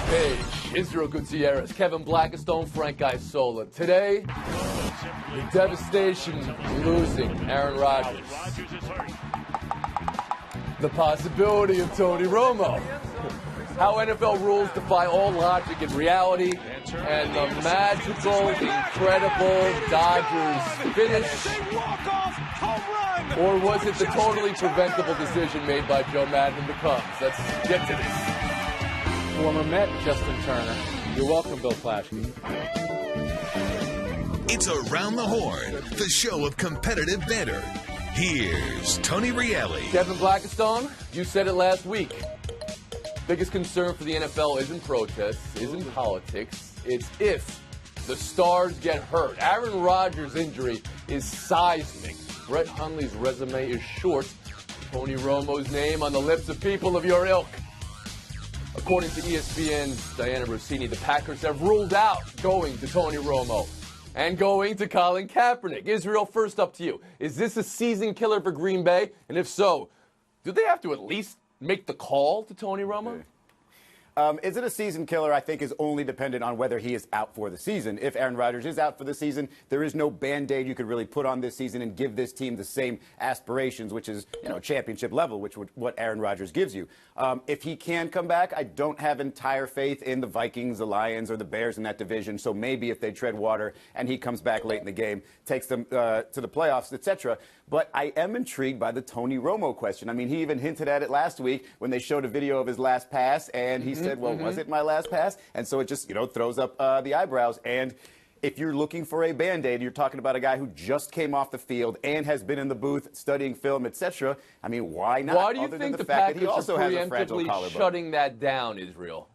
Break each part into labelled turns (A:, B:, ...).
A: Page, Israel Gutierrez, Kevin Blackistone, Frank Isola. Today, the devastation losing Aaron Rodgers. The possibility of Tony Romo. How NFL rules defy all logic and reality. And the magical, incredible Dodgers finish. Or was it the totally preventable decision made by Joe Madden to come? Let's get to this.
B: Former Met Justin Turner. You're welcome, Bill Plaschke.
C: It's Around the Horn, the show of competitive banter. Here's Tony Reale.
A: Kevin Blackistone, you said it last week. Biggest concern for the NFL isn't protests, isn't politics. It's if the stars get hurt. Aaron Rodgers' injury is seismic. Brett Hundley's resume is short. Tony Romo's name on the lips of people of your ilk. According to ESPN's Diana Rossini, the Packers have ruled out going to Tony Romo and going to Colin Kaepernick. Israel, first up to you. Is this a season killer for Green Bay? And if so, do they have to at least make the call to Tony Romo?
D: Is it a season killer? I think is only dependent on whether he is out for the season. If Aaron Rodgers is out for the season, there is no Band-Aid you could really put on this season and give this team the same aspirations, which is, championship level, which would what Aaron Rodgers gives you. If he can come back, I don't have entire faith in the Vikings, the Lions, or the Bears in that division. So maybe if they tread water and he comes back late in the game, takes them to the playoffs, etc. But I am intrigued by the Tony Romo question. I mean, he even hinted at it last week when they showed a video of his last pass, and he said, well, was it my last pass? And so it just, throws up the eyebrows. And if you're looking for a Band-Aid, you're talking about a guy who just came off the field and has been in the booth studying film, etc. I mean, why not?
A: Why do you think the Packers are preemptively shutting that down, Israel?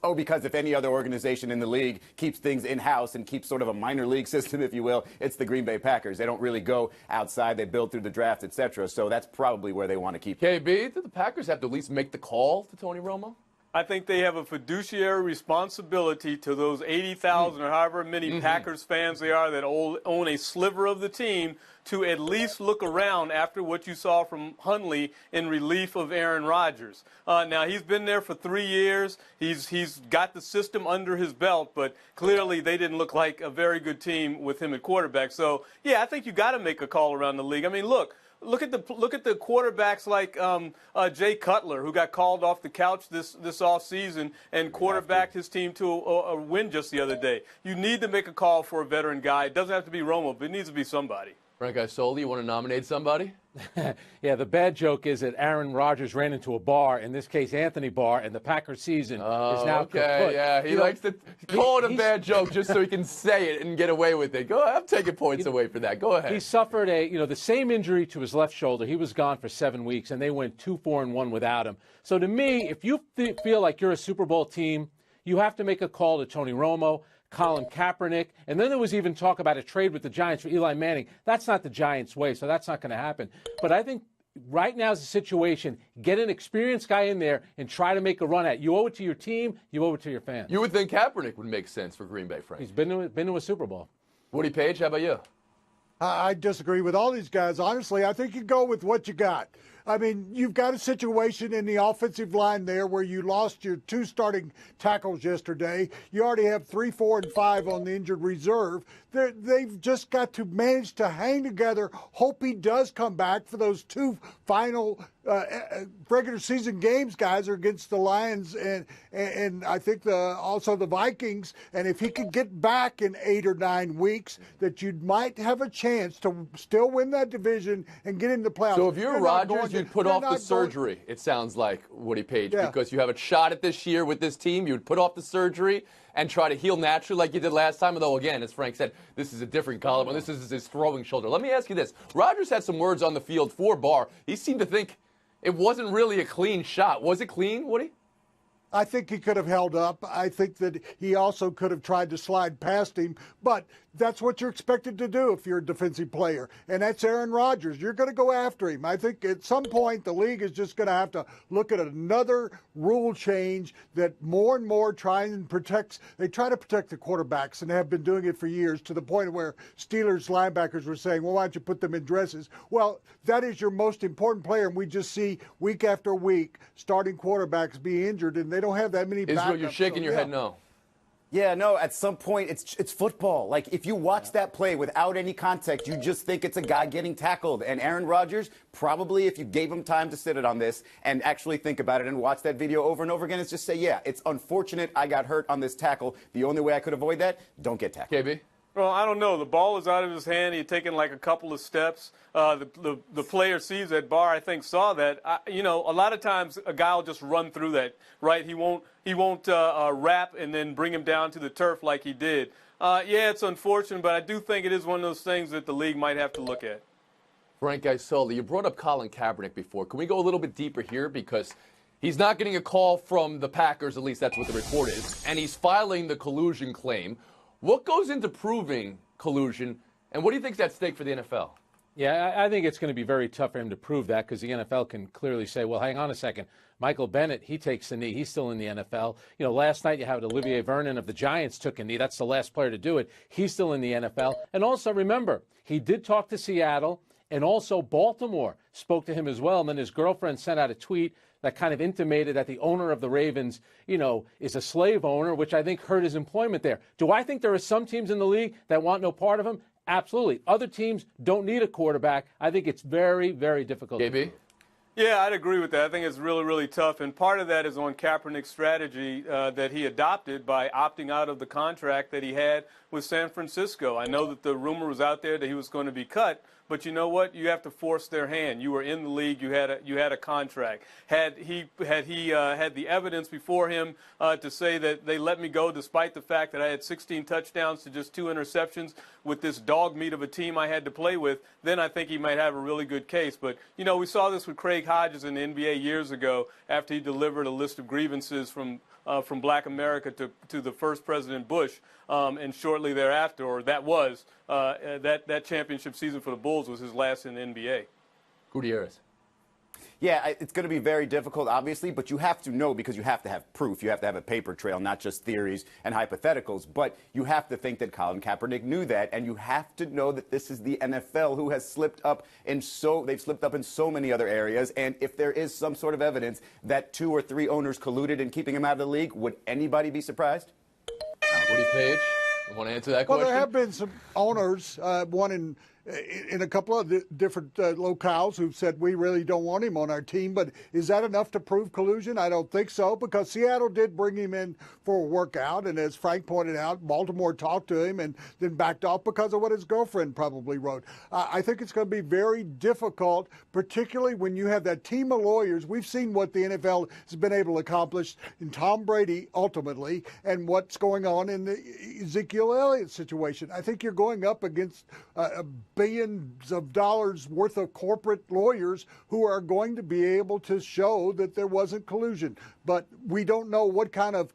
D: Oh, because if any other organization in the league keeps things in-house and keeps sort of a minor league system, if you will, it's the Green Bay Packers. They don't really go outside. They build through the draft, etc. So that's probably where they want to keep it.
A: KB, do the Packers have to at least make the call to Tony Romo?
E: I think they have a fiduciary responsibility to those 80,000 or however many Packers fans they are that own a sliver of the team to at least look around after what you saw from Hundley in relief of Aaron Rodgers. Now, he's been there for 3 years. He's got the system under his belt, but clearly they didn't look like a very good team with him at quarterback. So, yeah, I think you got to make a call around the league. I mean, Look at the quarterbacks like Jay Cutler, who got called off the couch this offseason and quarterbacked his team to a win just the other day. You need to make a call for a veteran guy. It doesn't have to be Romo, but it needs to be somebody.
A: Frank Isola, you want to nominate somebody?
B: Yeah, the bad joke is that Aaron Rodgers ran into a bar, in this case Anthony Barr, and the Packers season is now kaput.
A: Yeah, he likes to call it a bad joke just so he can say it and get away with it. Go ahead, I'm taking points away for that. Go ahead.
B: He suffered the same injury to his left shoulder. He was gone for 7 weeks, and they went 2-4-1 without him. So to me, if you feel like you're a Super Bowl team, you have to make a call to Tony Romo, Colin Kaepernick, and then there was even talk about a trade with the Giants for Eli Manning. That's not the Giants' way, so that's not going to happen. But I think right now is the situation. Get an experienced guy in there and try to make a run at it. You owe it to your team. You owe it to your fans.
A: You would think Kaepernick would make sense for Green Bay, Frank.
B: He's been to a Super Bowl.
A: Woody Page, how about you?
F: I disagree with all these guys. Honestly, I think you go with what you got. I mean, you've got a situation in the offensive line there where you lost your 2 starting tackles yesterday. You already have 3, 4, and 5 on the injured reserve. They've just got to manage to hang together, hope he does come back for those 2 final regular season games, guys, are against the Lions and I think also the Vikings. And if he could get back in 8 or 9 weeks, that you might have a chance to still win that division and get into the playoffs.
A: So if you're Rodgers, you'd put off the surgery, it sounds like, Woody Page, because you have a shot at this year with this team. You would put off the surgery and try to heal naturally like you did last time. Although, again, as Frank said, this is a different collarbone. This is his throwing shoulder. Let me ask you this. Rodgers had some words on the field for Barr. He seemed to think it wasn't really a clean shot. Was it clean, Woody?
F: I think he could have held up. I think that he also could have tried to slide past him. But that's what you're expected to do if you're a defensive player. And that's Aaron Rodgers. You're going to go after him. I think at some point the league is just going to have to look at another rule change that more and more try to protect the quarterbacks and have been doing it for years, to the point where Steelers linebackers were saying, well, why don't you put them in dresses? Well, that is your most important player. And we just see week after week starting quarterbacks be injured, and they don't have that many
A: Israel,
F: backups.
A: you're shaking your head no.
D: Yeah, no, at some point, it's football. Like, if you watch that play without any context, you just think it's a guy getting tackled. And Aaron Rodgers, probably, if you gave him time to sit it on this and actually think about it and watch that video over and over again, is just say, yeah, it's unfortunate I got hurt on this tackle. The only way I could avoid that, don't get tackled.
A: KB?
E: Well, I don't know. The ball is out of his hand. He had taken like a couple of steps. The player sees that. Barr, I think, saw that. A lot of times a guy will just run through that, right? He won't wrap and then bring him down to the turf like he did. Yeah, it's unfortunate, but I do think it is one of those things that the league might have to look at.
A: Frank Isola, you brought up Colin Kaepernick before. Can we go a little bit deeper here? Because he's not getting a call from the Packers, at least that's what the report is, and he's filing the collusion claim. What goes into proving collusion, and what do you think is at stake for the NFL?
B: Yeah, I think it's going to be very tough for him to prove that because the NFL can clearly say, well, hang on a second. Michael Bennett, he takes the knee. He's still in the NFL. Last night you had Olivier Vernon of the Giants took a knee. That's the last player to do it. He's still in the NFL. And also, remember, he did talk to Seattle, and also Baltimore spoke to him as well. And then his girlfriend sent out a tweet that kind of intimated that the owner of the Ravens, is a slave owner, which I think hurt his employment there. Do I think there are some teams in the league that want no part of him? Absolutely. Other teams don't need a quarterback. I think it's very, very difficult.
A: KB?
E: Yeah, I'd agree with that. I think it's really, really tough. And part of that is on Kaepernick's strategy that he adopted by opting out of the contract that he had with San Francisco. I know that the rumor was out there that he was going to be cut, but you know what? You have to force their hand. You were in the league. You had a contract. Had he had the evidence before him to say that they let me go despite the fact that I had 16 touchdowns to just 2 interceptions with this dog meat of a team I had to play with, then I think he might have a really good case. But, we saw this with Craig Hodges in the NBA years ago after he delivered a list of grievances from Black America to the first President Bush, and shortly thereafter, or that championship season for the Bulls was his last in the NBA.
A: Gutierrez.
D: Yeah, it's going to be very difficult, obviously, but you have to know because you have to have proof. You have to have a paper trail, not just theories and hypotheticals. But you have to think that Colin Kaepernick knew that, and you have to know that this is the NFL who has slipped up they've slipped up in so many other areas. And if there is some sort of evidence that 2 or 3 owners colluded in keeping him out of the league, would anybody be surprised?
A: Woody Page, you want to answer that question?
F: Well, there have been some owners, one in a couple of different locales who've said we really don't want him on our team. But is that enough to prove collusion? I don't think so, because Seattle did bring him in for a workout. And as Frank pointed out, Baltimore talked to him and then backed off because of what his girlfriend probably wrote. I think it's going to be very difficult, particularly when you have that team of lawyers. We've seen what the NFL has been able to accomplish in Tom Brady ultimately and what's going on in the Ezekiel Elliott situation. I think you're going up against billions of dollars worth of corporate lawyers who are going to be able to show that there wasn't collusion. But we don't know what kind of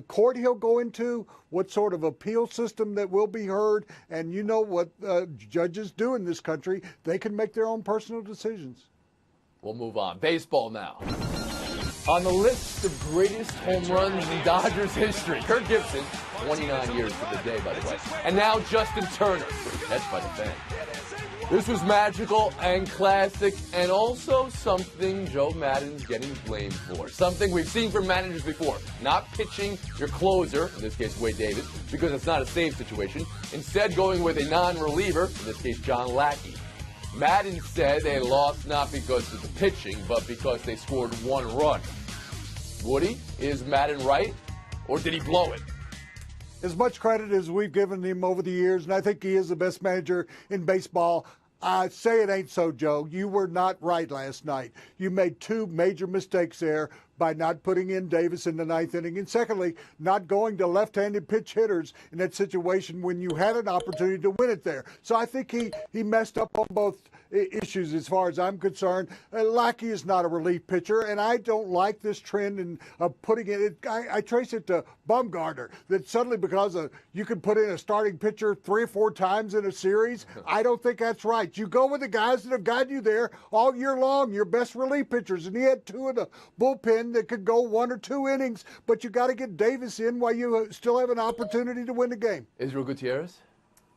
F: court he'll go into, what sort of appeal system that will be heard. And you know what judges do in this country. They can make their own personal decisions.
A: We'll move on. Baseball now. On the list of greatest home runs in Dodgers history, Kirk Gibson, 29 years to the day, by the way. And now Justin Turner, that's by the fan. This was magical and classic, and also something Joe Maddon's getting blamed for. Something we've seen from managers before. Not pitching your closer, in this case Wade Davis, because it's not a save situation. Instead going with a non-reliever, in this case John Lackey. Maddon said they lost not because of the pitching, but because they scored 1 run. Woody, is Maddon right, or did he blow it?
F: As much credit as we've given him over the years, and I think he is the best manager in baseball, I say it ain't so, Joe. You were not right last night. You made 2 major mistakes there by not putting in Davis in the 9th inning, and secondly, not going to left-handed pitch hitters in that situation when you had an opportunity to win it there. So I think he messed up on both issues as far as I'm concerned. Lackey is not a relief pitcher, and I don't like this trend of putting it. I trace it to Bumgarner, that suddenly because you can put in a starting pitcher 3 or 4 times in a series. I don't think that's right. You go with the guys that have gotten you there all year long, your best relief pitchers, and he had 2 in the bullpen that could go 1 or 2 innings, but you got to get Davis in while you still have an opportunity to win the game.
A: Israel Gutierrez?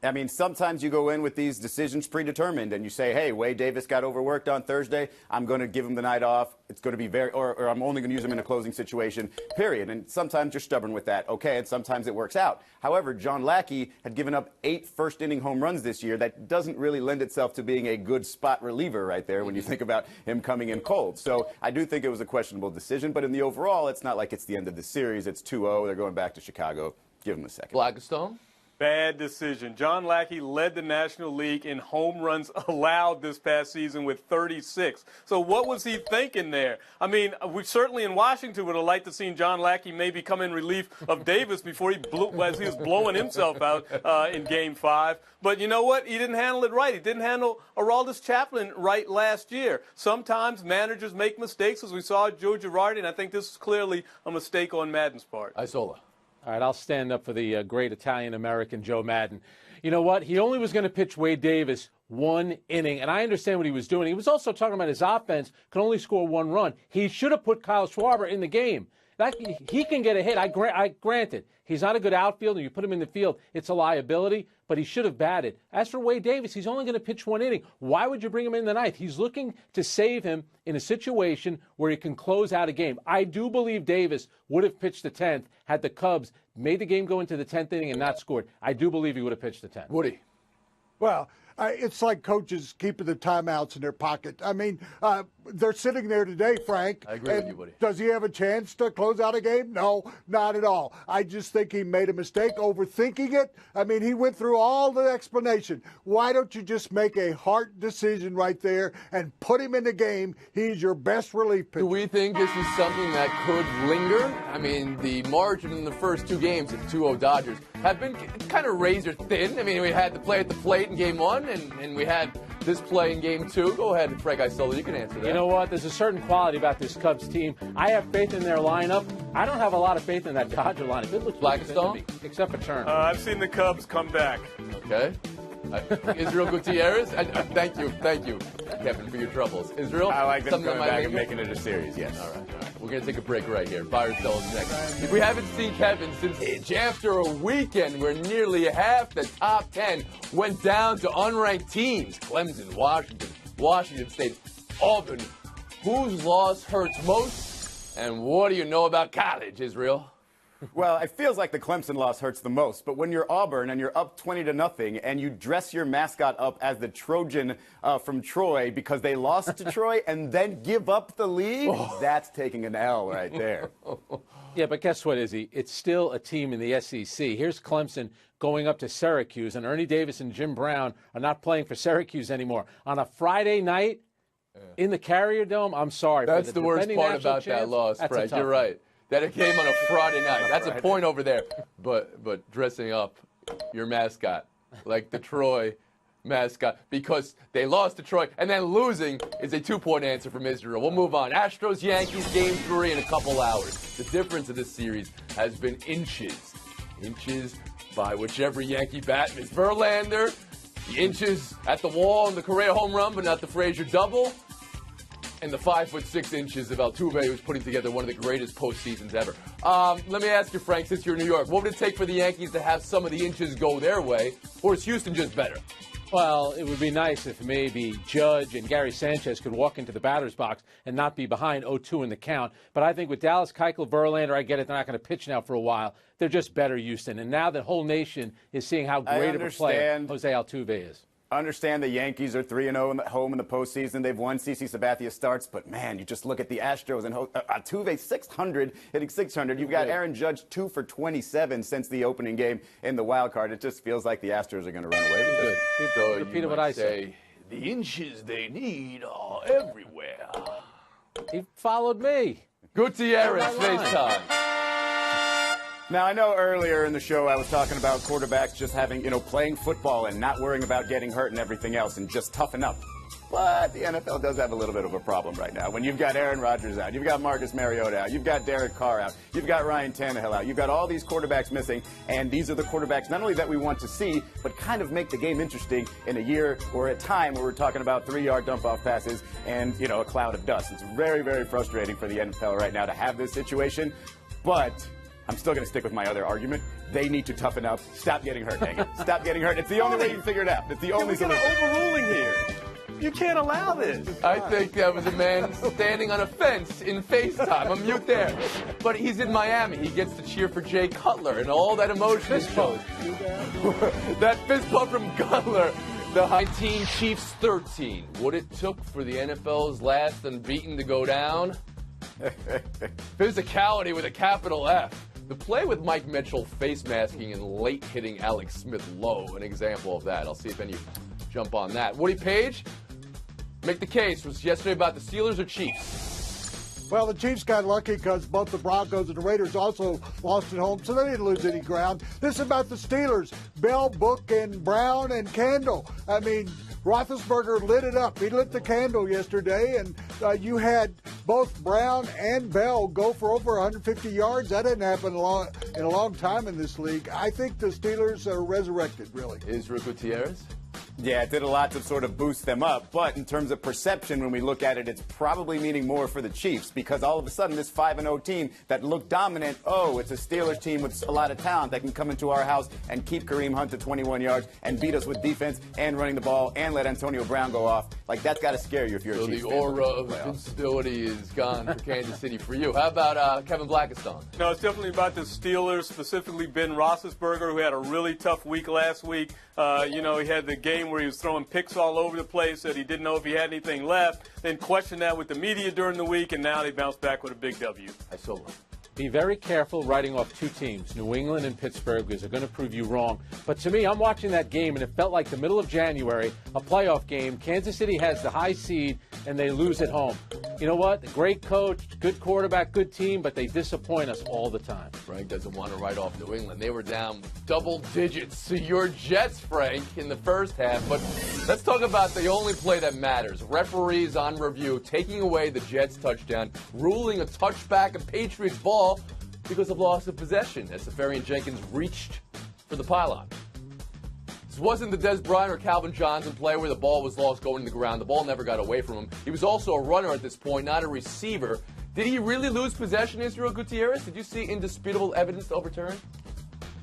D: I mean, sometimes you go in with these decisions predetermined and you say, hey, Wade Davis got overworked on Thursday. I'm going to give him the night off. It's going to be or I'm only going to use him in a closing situation, period. And sometimes you're stubborn with that. Okay, and sometimes it works out. However, John Lackey had given up 8 first-inning home runs this year. That doesn't really lend itself to being a good spot reliever right there when you think about him coming in cold. So I do think it was a questionable decision. But in the overall, it's not like it's the end of the series. It's 2-0. They're going back to Chicago. Give him a second.
A: Blackstone?
E: Bad decision. John Lackey led the National League in home runs allowed this past season with 36. So what was he thinking there? I mean, we certainly in Washington would have liked to see John Lackey maybe come in relief of Davis before he as he was blowing himself out in Game 5. But you know what? He didn't handle it right. He didn't handle Aroldis Chapman right last year. Sometimes managers make mistakes, as we saw Joe Girardi, and I think this is clearly a mistake on Madden's part.
A: Isola.
B: All right, I'll stand up for the great Italian-American Joe Madden. You know what? He only was going to pitch Wade Davis 1 inning, and I understand what he was doing. He was also talking about his offense could only score 1 run. He should have put Kyle Schwarber in the game. He can get a hit. I granted, he's not a good outfielder. You put him in the field, it's a liability, but he should have batted. As for Wade Davis, he's only going to pitch 1 inning. Why would you bring him in the ninth? He's looking to save him in a situation where he can close out a game. I do believe Davis would have pitched the 10th had the Cubs made the game go into the 10th inning and not scored. I do believe he would have pitched the 10th.
A: Woody?
F: Well, it's like coaches keeping the timeouts in their pocket. I mean, they're sitting there today, Frank.
A: I agree with you, Woody.
F: Does he have a chance to close out a game? No, not at all. I just think he made a mistake overthinking it. I mean, he went through all the explanation. Why don't you just make a heart decision right there and put him in the game? He's your best relief pitcher.
A: Do we think this is something that could linger? I mean, the margin in the first 2 games of 2-0 Dodgers have been kind of razor thin. I mean, we had the play at the plate in Game 1, and we had this play in Game 2. Go ahead, Frank Isola, you can answer that.
B: You know what? There's a certain quality about this Cubs team. I have faith in their lineup. I don't have a lot of faith in that Dodger lineup. It looks
A: Blackstone?
B: except for Turner.
E: I've seen the Cubs come back.
A: Okay. Israel Gutierrez? Thank you, Kevin, for your troubles. Israel?
D: I like them
A: something
D: coming
A: that might
D: back and
A: linger?
D: making it a series, yes.
A: All right. We're going to take a break right here. Fire Tell us next. If we haven't seen Kevin since after a weekend where nearly half the top 10 went down to unranked teams, Clemson, Washington State, Auburn. Whose loss hurts most? And what do you know about college, Israel?
D: Well, it feels like the Clemson loss hurts the most, but when you're Auburn and you're up 20-0 and you dress your mascot up as the Trojan from Troy because they lost to Troy and then give up the lead, that's taking an L right there.
B: Yeah, but guess what, Izzy? It's still a team in the SEC. Here's Clemson going up to Syracuse, and Ernie Davis and Jim Brown are not playing for Syracuse anymore. On a Friday night in the Carrier Dome, I'm sorry.
A: That's the worst part about that loss, Fred. You're right. That it came on a Friday night. That's a point over there. But dressing up your mascot like the Troy mascot because they lost to Troy, and then losing is a 2-point answer from Israel. We'll move on. Astros, Yankees, Game 3 in a couple hours. The difference of this series has been inches. Inches by whichever Yankee bat is Verlander. The inches at the wall in the Correa home run, but not the Frazier double. And the 5'6" inches of Altuve, who's putting together one of the greatest postseasons ever. Let me ask you, Frank, since you're in New York, what would it take for the Yankees to have some of the inches go their way, or is Houston just better?
B: Well, it would be nice if maybe Judge and Gary Sanchez could walk into the batter's box and not be behind 0-2 in the count. But I think with Dallas Keuchel, Verlander, I get it, they're not going to pitch now for a while. They're just better, Houston. And now the whole nation is seeing how great of a player Jose Altuve is.
D: Understand the Yankees are 3-0 at home in the postseason. They've won. CC Sabathia starts, but man, you just look at the Astros and Altuve 600, hitting 600. You've got Aaron Judge 2 for 27 since the opening game in the wild card. It just feels like the Astros are going to run away with it.
A: So
B: Repeat what I say.
A: The inches they need are everywhere.
B: He followed me.
A: Gutierrez, FaceTime.
D: Now, I know earlier in the show I was talking about quarterbacks just having, playing football and not worrying about getting hurt and everything else and just toughen up. But the NFL does have a little bit of a problem right now. When you've got Aaron Rodgers out, you've got Marcus Mariota out, you've got Derek Carr out, you've got Ryan Tannehill out, you've got all these quarterbacks missing, and these are the quarterbacks not only that we want to see, but kind of make the game interesting in a year or a time where we're talking about 3-yard dump-off passes and, a cloud of dust. It's very, very frustrating for the NFL right now to have this situation, but I'm still going to stick with my other argument. they need to toughen up. Stop getting hurt, dang it. Stop getting hurt. It's the only way you can figure it out. It's the only
E: We're
D: solution.
E: overruling here. You can't allow this.
A: I think that was a man standing on a fence in FaceTime. I'm mute there. But he's in Miami. He gets to cheer for Jay Cutler and all that emotion. Fist pump. That fist pump from Cutler. The 19 Chiefs 13. What it took for the NFL's last unbeaten to go down? Physicality with a capital F. The play with Mike Mitchell face masking and late hitting Alex Smith low, an example of that. I'll see if any jump on that. Woody Page, make the case. Was yesterday about the Steelers or Chiefs?
F: Well, the Chiefs got lucky because both the Broncos and the Raiders also lost at home, so they didn't lose any ground. This is about the Steelers. Bell, Book, and Brown and Candle. I mean, Roethlisberger lit it up. He lit the candle yesterday, and you had both Brown and Bell go for over 150 yards. That didn't happen in a long time in this league. I think the Steelers are resurrected, really.
A: Israel Gutierrez?
D: Yeah, it did a lot to sort of boost them up. But in terms of perception, when we look at it, it's probably meaning more for the Chiefs because all of a sudden this 5-0 team that looked dominant, it's a Steelers team with a lot of talent that can come into our house and keep Kareem Hunt to 21 yards and beat us with defense and running the ball and let Antonio Brown go off. Like, that's got to scare you if you're a Chiefs fan.
A: So the aura of invincibility is gone for Kansas City for you. How about Kevin Blackistone?
E: No, it's definitely about the Steelers, specifically Ben Roethlisberger, who had a really tough week last week. He had the game where he was throwing picks all over the place, said he didn't know if he had anything left, then questioned that with the media during the week, and now they bounced back with a big W.
A: I saw one.
B: Be very careful writing off two teams, New England and Pittsburgh, because they're going to prove you wrong. But to me, I'm watching that game, and it felt like the middle of January, a playoff game. Kansas City has the high seed, and they lose at home. You know what? Great coach, good quarterback, good team, but they disappoint us all the time.
A: Frank doesn't want to write off New England. They were down double digits to your Jets, Frank, in the first half. But let's talk about the only play that matters. Referees on review taking away the Jets touchdown, ruling a touchback of Patriots ball because of loss of possession as Safarian Jenkins reached for the pylon. This wasn't the Des Bryant or Calvin Johnson play where the ball was lost going to the ground. The ball never got away from him. He was also a runner at this point, not a receiver. Did he really lose possession, Israel Gutierrez? Did you see indisputable evidence to overturn?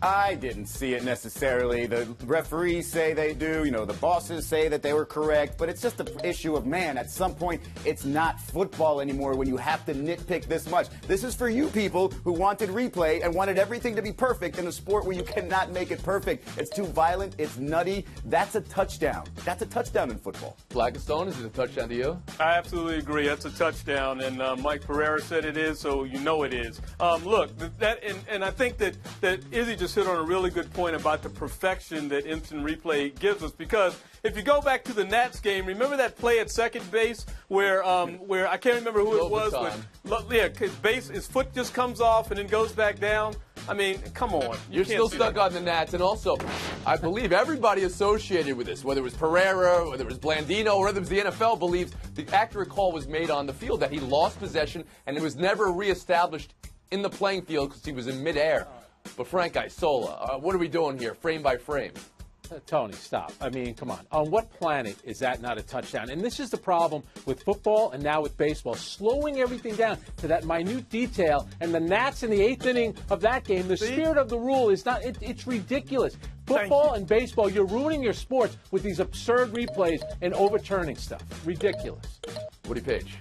D: I didn't see it necessarily. The referees say they do. The bosses say that they were correct. But it's just an issue of, man, at some point, it's not football anymore when you have to nitpick this much. This is for you people who wanted replay and wanted everything to be perfect in a sport where you cannot make it perfect. It's too violent. It's nutty. That's a touchdown. That's a touchdown in football.
A: Blackistone, is it a touchdown to you?
E: I absolutely agree. That's a touchdown, and Mike Pereira said it is, so you know it is. Look, and I think that Izzy just hit on a really good point about the perfection that instant replay gives us, because if you go back to the Nats game, remember that play at second base where I can't remember who it was, but his foot just comes off and then goes back down. I mean, come on.
A: You're still stuck on the Nats, and also, I believe everybody associated with this, whether it was Pereira, whether it was Blandino, or whether it was the NFL, believes the accurate call was made on the field, that he lost possession, and it was never reestablished in the playing field because he was in midair. But Frank Isola, what are we doing here, frame by frame?
B: Tony, stop. I mean, come on. On what planet is that not a touchdown? And this is the problem with football and now with baseball, slowing everything down to that minute detail. And the Nats in the eighth inning of that game, the spirit of the rule is not, it's ridiculous. Football and baseball, you're ruining your sports with these absurd replays and overturning stuff. Ridiculous.
A: Woody Page.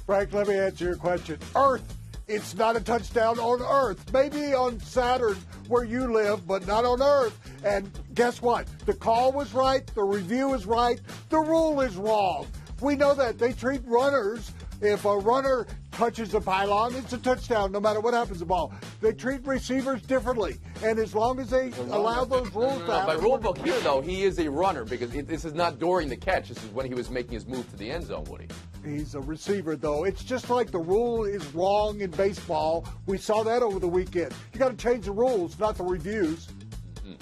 F: Frank, let me answer your question. Earth. It's not a touchdown on Earth. Maybe on Saturn where you live, but not on Earth. And guess what? The call was right. The review is right. The rule is wrong. We know that. They treat runners, if a runner touches the pylon, it's a touchdown no matter what happens to the ball. They treat receivers differently. And as long as they allow those rules to happen.
A: By rule book here, though, he is a runner because this is not during the catch. This is when he was making his move to the end zone, Woody.
F: He's a receiver, though. It's just like the rule is wrong in baseball. We saw that over the weekend. You got to change the rules, not the reviews.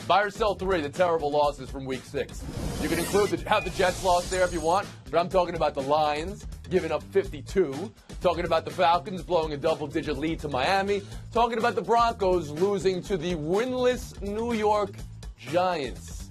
A: Buy or sell 3, the terrible losses from Week 6. You can include how the Jets lost there if you want, but I'm talking about the Lions giving up 52, talking about the Falcons blowing a double-digit lead to Miami, talking about the Broncos losing to the winless New York Giants.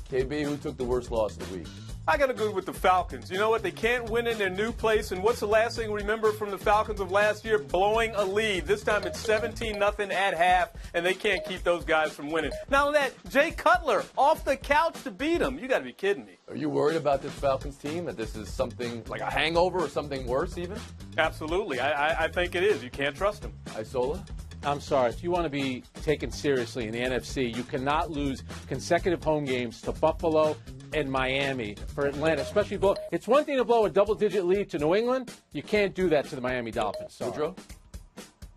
A: KB, who took the worst loss of the week?
E: I got to go with the Falcons. You know what? They can't win in their new place. And what's the last thing we remember from the Falcons of last year? Blowing a lead. This time it's 17-0 at half, and they can't keep those guys from winning. Not only that, Jay Cutler off the couch to beat them. You got to be kidding me.
A: Are you worried about this Falcons team, that this is something like a hangover or something worse even?
E: Absolutely. I think it is. You can't trust them.
A: Isola?
B: I'm sorry. If you want to be taken seriously in the NFC, you cannot lose consecutive home games to Buffalo and Miami for Atlanta, especially blow. It's one thing to blow a double-digit lead to New England. You can't do that to the Miami Dolphins.
A: Woodrow?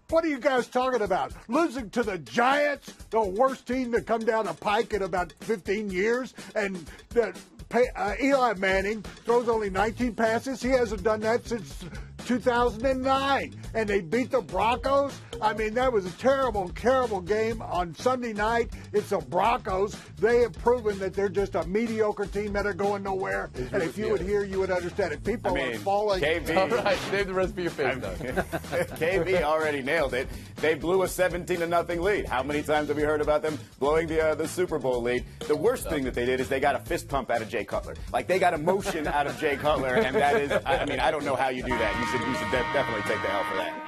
F: What are you guys talking about? Losing to the Giants, the worst team to come down a pike in about 15 years, and Eli Manning throws only 19 passes. He hasn't done that since 2009, and they beat the Broncos. I mean, that was a terrible, terrible game on Sunday night. It's the Broncos. They have proven that they're just a mediocre team that are going nowhere. And if you would hear, you would understand it. People are falling.
D: KB,
A: All right, save the rest for your face now.
D: KB already nailed it. They blew a 17-0 lead. How many times have we heard about them blowing the Super Bowl lead? The worst thing that they did is they got a fist pump out of Jay Cutler. Like, they got emotion out of Jay Cutler, and that is, I mean, I don't know how you do that. You should definitely take the L for that.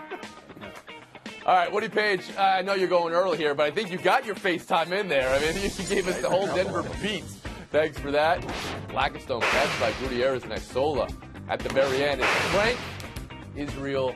A: All right, Woody Page, I know you're going early here, but I think you got your FaceTime in there. I mean, you gave us the whole Denver beat. Thanks for that. Blackstone catch by Gutierrez and Isola at the very end. It's Frank Israel